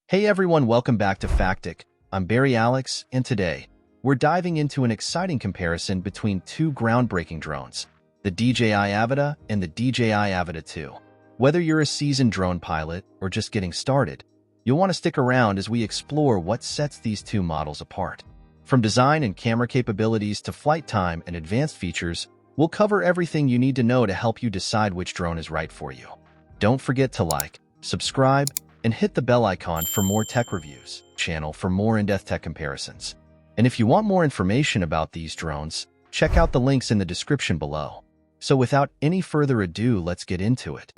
Hey everyone, welcome back to Factic. I'm Barry Alex, and today, we're diving into an exciting comparison between two groundbreaking drones, the DJI Avata and the DJI Avata 2. Whether you're a seasoned drone pilot or just getting started, you'll want to stick around as we explore what sets these two models apart. From design and camera capabilities to flight time and advanced features, we'll cover everything you need to know to help you decide which drone is right for you. Don't forget to like, subscribe, and hit the bell icon for more tech reviews, channel for more in-depth tech comparisons. And if you want more information about these drones, check out the links in the description below. So without any further ado, let's get into it.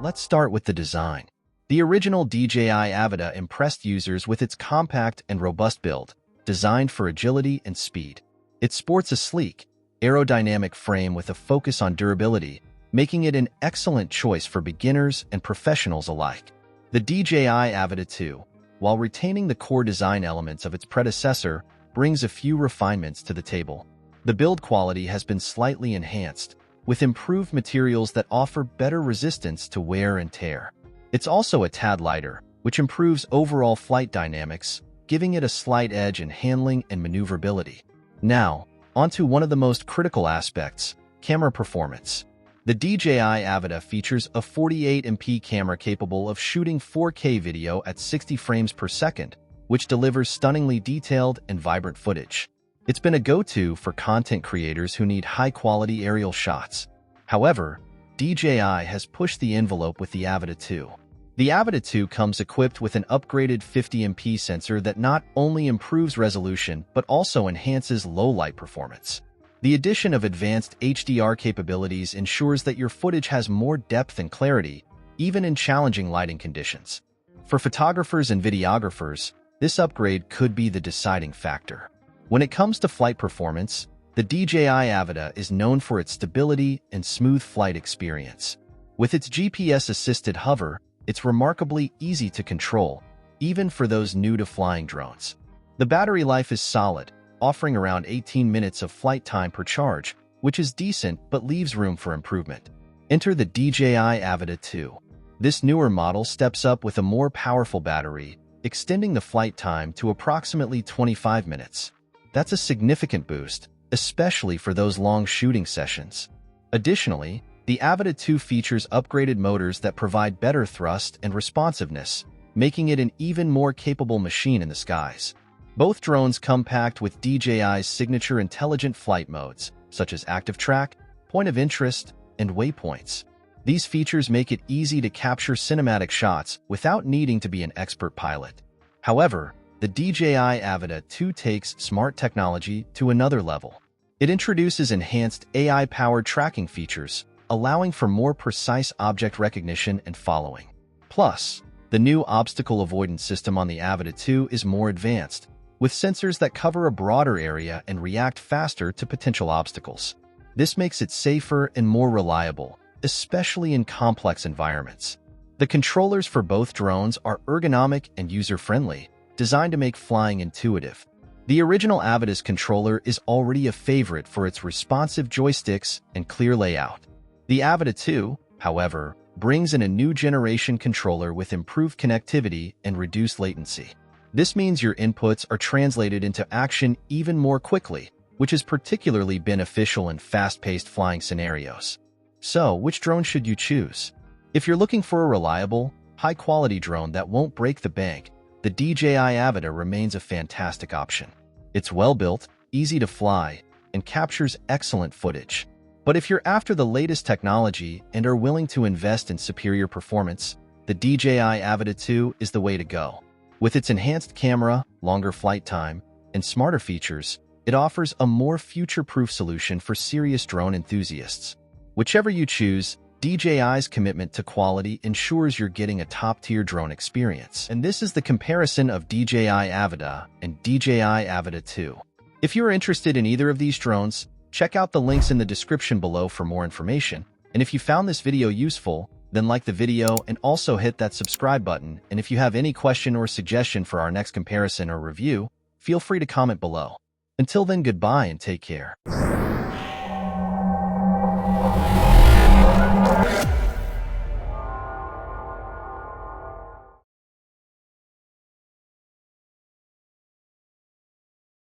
Let's start with the design. The original DJI Avata impressed users with its compact and robust build, designed for agility and speed. It sports a sleek, aerodynamic frame with a focus on durability, making it an excellent choice for beginners and professionals alike. The DJI Avata 2, while retaining the core design elements of its predecessor, brings a few refinements to the table. The build quality has been slightly enhanced, with improved materials that offer better resistance to wear and tear. It's also a tad lighter, which improves overall flight dynamics, giving it a slight edge in handling and maneuverability. Now, onto one of the most critical aspects, camera performance. The DJI Avata features a 48MP camera capable of shooting 4K video at 60 frames per second, which delivers stunningly detailed and vibrant footage. It's been a go-to for content creators who need high-quality aerial shots. However, DJI has pushed the envelope with the Avata 2. The Avata 2 comes equipped with an upgraded 50MP sensor that not only improves resolution but also enhances low-light performance. The addition of advanced HDR capabilities ensures that your footage has more depth and clarity, even in challenging lighting conditions. For photographers and videographers, this upgrade could be the deciding factor. When it comes to flight performance, the DJI Avata is known for its stability and smooth flight experience. With its GPS-assisted hover, it's remarkably easy to control, even for those new to flying drones. The battery life is solid, offering around 18 minutes of flight time per charge, which is decent but leaves room for improvement. Enter the DJI Avata 2. This newer model steps up with a more powerful battery, extending the flight time to approximately 25 minutes. That's a significant boost, especially for those long shooting sessions. Additionally, the Avata 2 features upgraded motors that provide better thrust and responsiveness, making it an even more capable machine in the skies. Both drones come packed with DJI's signature intelligent flight modes, such as active track, point of interest, and waypoints. These features make it easy to capture cinematic shots without needing to be an expert pilot. However, the DJI Avata 2 takes smart technology to another level. It introduces enhanced AI-powered tracking features, allowing for more precise object recognition and following. Plus, the new obstacle avoidance system on the Avata 2 is more advanced, with sensors that cover a broader area and react faster to potential obstacles. This makes it safer and more reliable, especially in complex environments. The controllers for both drones are ergonomic and user-friendly, designed to make flying intuitive. The original Avata's controller is already a favorite for its responsive joysticks and clear layout. The Avata 2, however, brings in a new generation controller with improved connectivity and reduced latency. This means your inputs are translated into action even more quickly, which is particularly beneficial in fast-paced flying scenarios. So, which drone should you choose? If you're looking for a reliable, high-quality drone that won't break the bank, the DJI Avata remains a fantastic option. It's well-built, easy to fly, and captures excellent footage. But if you're after the latest technology and are willing to invest in superior performance, the DJI Avata 2 is the way to go. With its enhanced camera, longer flight time, and smarter features, it offers a more future-proof solution for serious drone enthusiasts. Whichever you choose, DJI's commitment to quality ensures you're getting a top-tier drone experience. And this is the comparison of DJI Avata and DJI Avata 2. If you're interested in either of these drones, check out the links in the description below for more information. And if you found this video useful, then like the video and also hit that subscribe button. And if you have any question or suggestion for our next comparison or review, feel free to comment below. Until then, goodbye and take care.